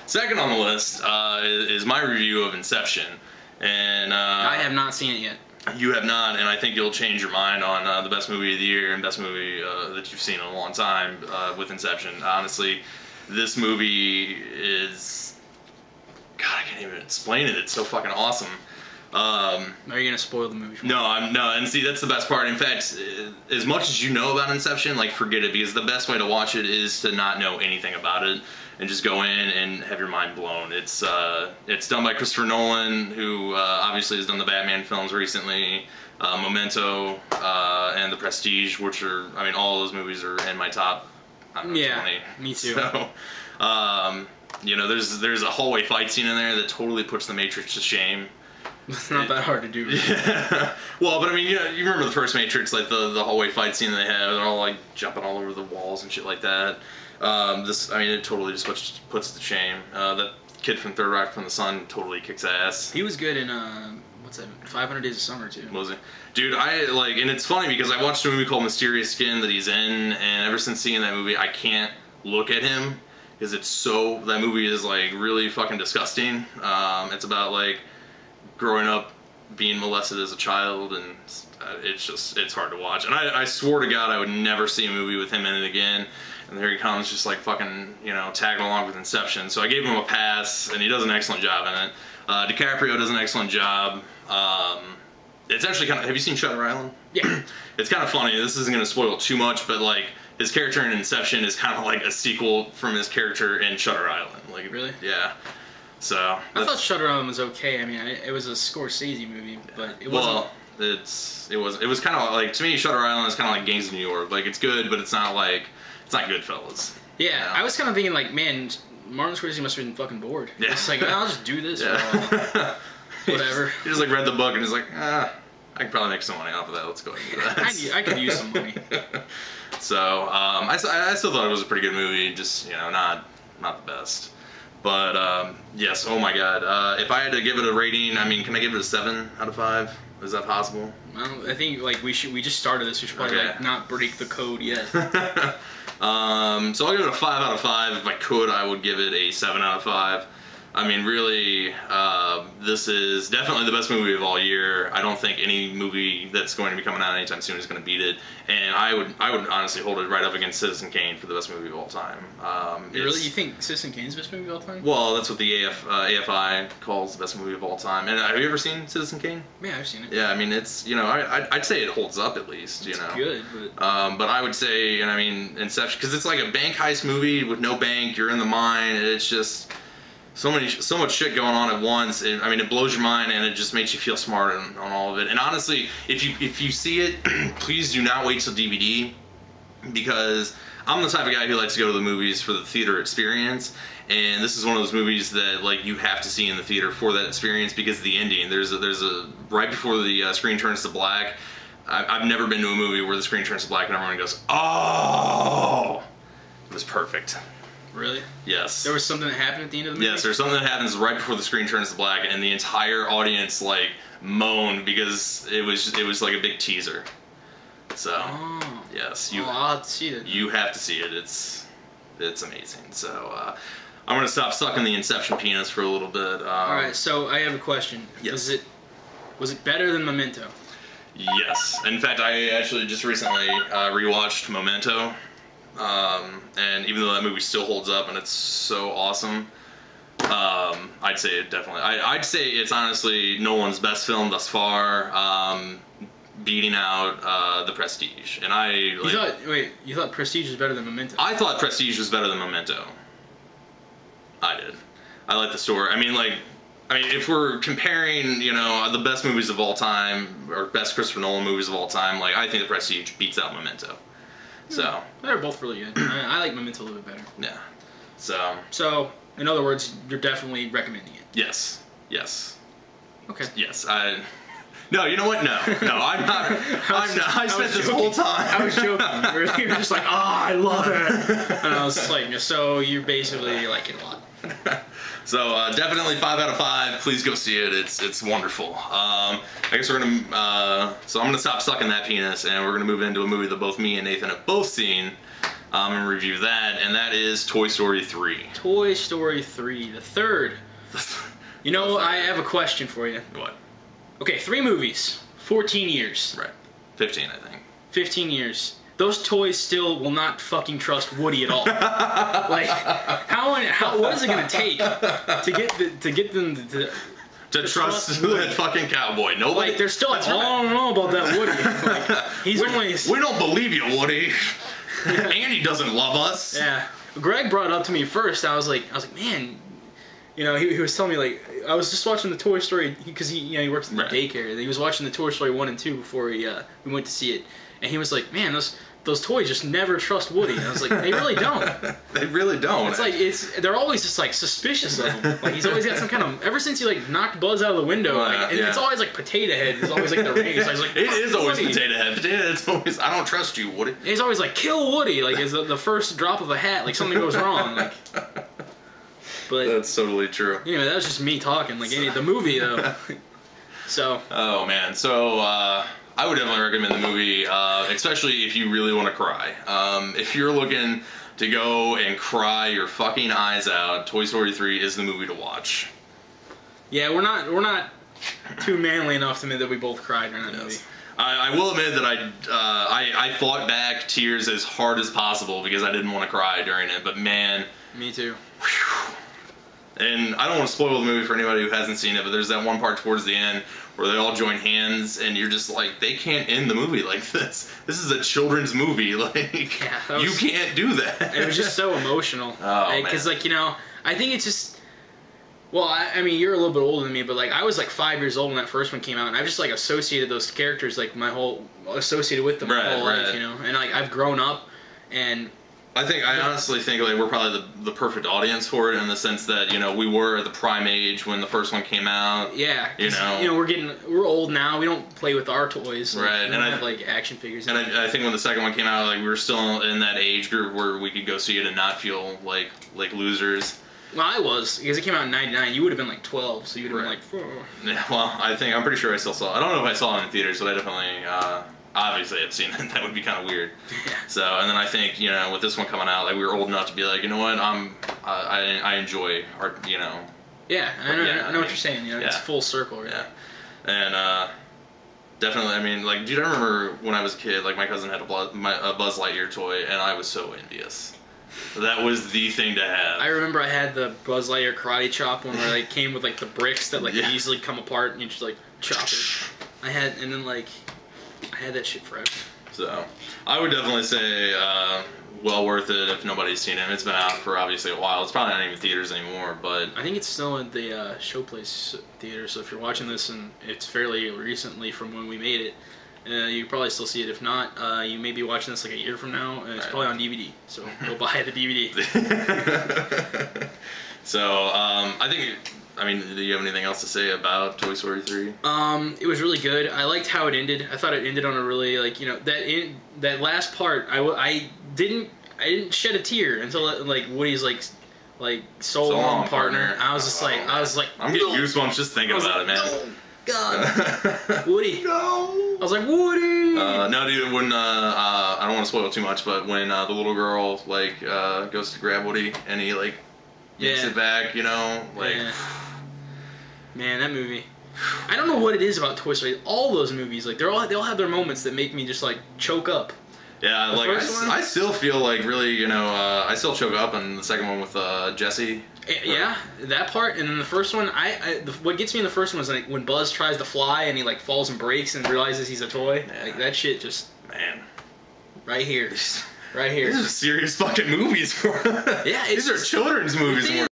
Second on the list is my review of Inception, and I have not seen it yet. You have not, and I think you'll change your mind on the best movie of the year and best movie that you've seen in a long time with Inception. Honestly, this movie is... God, I can't even explain it. It's so fucking awesome. Are you gonna spoil the movie for me? No, and see, that's the best part. In fact, as much as you know about Inception, like, forget it, because the best way to watch it is to not know anything about it and just go in and have your mind blown. It's done by Christopher Nolan, who obviously has done the Batman films recently, Memento, and The Prestige, which are, I mean, all those movies are in my top, I don't know, 20. Me too. So, you know, there's a hallway fight scene in there that totally puts The Matrix to shame. It's not that hard to do. Really. Yeah. Well, but I mean, you remember the first Matrix, like the hallway fight scene they have, they're all like jumping all over the walls and shit like that. This, I mean, it totally just puts to shame. That kid from Third Rock from the Sun totally kicks ass. He was good in what's that? 500 Days of Summer too. Was he? Dude, I like, and it's funny because I watched a movie called Mysterious Skin that he's in, and ever since seeing that movie, I can't look at him because that movie is like really fucking disgusting. It's about like growing up being molested as a child, and it's hard to watch. And I swore to God I would never see a movie with him in it again. And there he comes, just like fucking, you know, tagging along with Inception. So I gave him a pass, and he does an excellent job in it. DiCaprio does an excellent job. It's actually kind of, have you seen Shutter Island? Yeah. It's kind of funny. This isn't going to spoil too much, but like his character in Inception is kind of like a sequel from his character in Shutter Island. Like, really? Yeah. So I thought Shutter Island was okay. I mean, it was a Scorsese movie, but it wasn't. Well, it was kind of like, to me, Shutter Island is kind of like Gangs of New York. Like, it's good, but it's not Goodfellas. Yeah, you know? I was kind of thinking like, man, Martin Scorsese must have been fucking bored. Yeah. It's like, I'll just do this. Yeah. Whatever. He just like read the book and he's like, I can probably make some money off of that. Let's go ahead and do that. I could use some money. So I still thought it was a pretty good movie. Just, you know, not the best. But yes, oh my God. If I had to give it a rating, I mean, can I give it a 7 out of 5? Is that possible? I think like we just started this. We should probably like not break the code yet. So I'll give it a 5 out of 5. If I could, I would give it a 7 out of 5. I mean, really, this is definitely the best movie of all year. I don't think any movie that's going to be coming out anytime soon is going to beat it. And I would honestly hold it right up against Citizen Kane for the best movie of all time. Really? You think Citizen Kane's the best movie of all time? Well, that's what the AFI calls the best movie of all time. And have you ever seen Citizen Kane? Yeah, I've seen it. Yeah, I mean, it's, you know, I'd say it holds up at least, you know. It's good, but... But I would say, and I mean, Inception, because it's like a bank heist movie with no bank, you're in the mine, and it's just... so much shit going on at once. I mean, it blows your mind, and it just makes you feel smart on all of it. And honestly, if you see it, please do not wait till DVD, because I'm the type of guy who likes to go to the movies for the theater experience, and this is one of those movies that like you have to see in the theater for that experience because of the ending. There's a right before the screen turns to black. I've never been to a movie where the screen turns to black and everyone goes, "Oh!" It was perfect. Really? Yes. There was something that happened at the end of the movie? Yes, there's something that happens right before the screen turns to black, and the entire audience like moaned because it was like a big teaser. So yes, I'll have to see it. You have to see it. It's amazing. So I'm gonna stop sucking the Inception penis for a little bit. All right. So I have a question. Yes. Was it better than Memento? Yes. In fact, I actually just recently rewatched Memento. And even though that movie still holds up and it's so awesome, I'd say it definitely. I'd say it's honestly Nolan's best film thus far, beating out The Prestige. And you thought Prestige was better than Memento? I thought Prestige was better than Memento. I did. I like the story. I mean, if we're comparing, you know, the best movies of all time or best Christopher Nolan movies of all time, like I think The Prestige beats out Memento. So they're both really good. I like Memento a little bit better. Yeah. So in other words, you're definitely recommending it. Yes. Yes. Okay. Yes. No, you know what? No, I'm not. I spent this whole time. I was joking. You were just like, I love it. And I was just like, so you basically like it a lot. So definitely 5 out of 5. Please go see it. It's wonderful. I guess we're gonna. So I'm gonna stop sucking that penis, and we're gonna move into a movie that both me and Nathan have both seen. and review that, and that is Toy Story 3. Toy Story 3, the third. You know, I have a question for you. What? Okay, 3 movies, 14 years. Right. 15, I think. 15 years. Those toys still will not fucking trust Woody at all. Like, what is it gonna take to get them to trust Woody? that fucking cowboy? Nobody. Like, they're still like, oh, I don't know about that Woody. Like, he's always. We don't believe you, Woody. Andy doesn't love us. Yeah. Greg brought it up to me first. I was like, man, you know, he was telling me, like, I was just watching the Toy Story because he works in the daycare. And he was watching the Toy Story 1 and 2 before we went to see it, and he was like, man, those toys just never trust Woody. And I was like, they really don't. They really don't. It's like they're always just like suspicious of him. Like, he's always got some kind of, ever since he like knocked Buzz out of the window, and it's always like Potato Head is always like the race. So like, it is always Woody. Potato Head. Potato Head's always, I don't trust you, Woody. And he's always like, kill Woody. Like, is the first drop of a hat. Like, something goes wrong. Like, but that's totally true. Anyway, that was just me talking. Like, the movie though. So. Oh man. So. I would definitely recommend the movie, especially if you really want to cry. If you're looking to go and cry your fucking eyes out, Toy Story 3 is the movie to watch. Yeah, we're not too manly enough to admit that we both cried during that movie. I will admit that I fought back tears as hard as possible because I didn't want to cry during it, but man. Me too. Whew. And I don't want to spoil the movie for anybody who hasn't seen it, but there's that one part towards the end where they all join hands, and you're just like, they can't end the movie like this. This is a children's movie. Like, you can't do that. It was just so emotional. Oh, because, man. like, you know, I think it's just. Well, I mean, you're a little bit older than me, but like, I was like 5 years old when that first one came out, and I've just like associated those characters like associated with them my whole life, you know. And like, I've grown up, and. I honestly think like we're probably the perfect audience for it in the sense that, you know, we were at the prime age when the first one came out. Yeah, you know, we're old now. We don't play with our toys. Like, right, we don't have like action figures. And I think when the second one came out, like we were still in that age group where we could go see it and not feel like losers. Well, I was, because it came out in '99. You would have been like 12, so you would have been like. Oh. Yeah, well, I'm pretty sure I still saw it. I don't know if I saw it in theaters, but I definitely. Obviously, I've seen it. That would be kind of weird. Yeah. So, and then I think, you know, with this one coming out, like we were old enough to be like, you know what, I enjoy art, you know. Yeah, I know what you're saying. You know, it's full circle, right? Yeah. And definitely, I mean, like, dude, I remember when I was a kid, like my cousin had a Buzz Lightyear toy, and I was so envious. That was the thing to have. I remember I had the Buzz Lightyear karate chop one where it came with like the bricks that like easily come apart, and you just like chop it. And then like. I had that shit forever. So, I would definitely say, well worth it if nobody's seen it. It's been out for obviously a while. It's probably not even theaters anymore, but... I think it's still in the Showplace theater, so if you're watching this and it's fairly recently from when we made it, you can probably still see it. If not, you may be watching this like a year from now, and it's probably on DVD, so go buy the DVD. So, I think... I mean, do you have anything else to say about Toy Story 3? It was really good. I liked how it ended. I thought it ended on a really, like, you know, that last part, I didn't shed a tear until like Woody's like so long partner. I was just like, I'm getting goosebumps just thinking about it, man. Oh, God. Woody. No. I was like, Woody. No, dude, when I don't want to spoil too much, but when the little girl like goes to grab Woody and he like yanks it back, you know, like. Yeah. Man, that movie. I don't know what it is about Toy Story. All those movies, like they all have their moments that make me just like choke up. Yeah, like I still feel like really, you know, I still choke up in the second one with Jesse. Yeah, that part, and then the first one, what gets me in the first one is like when Buzz tries to fly and he like falls and breaks and realizes he's a toy. Yeah. Like that shit just right here. Right here. These are serious fucking movies. Yeah, these are children's movies.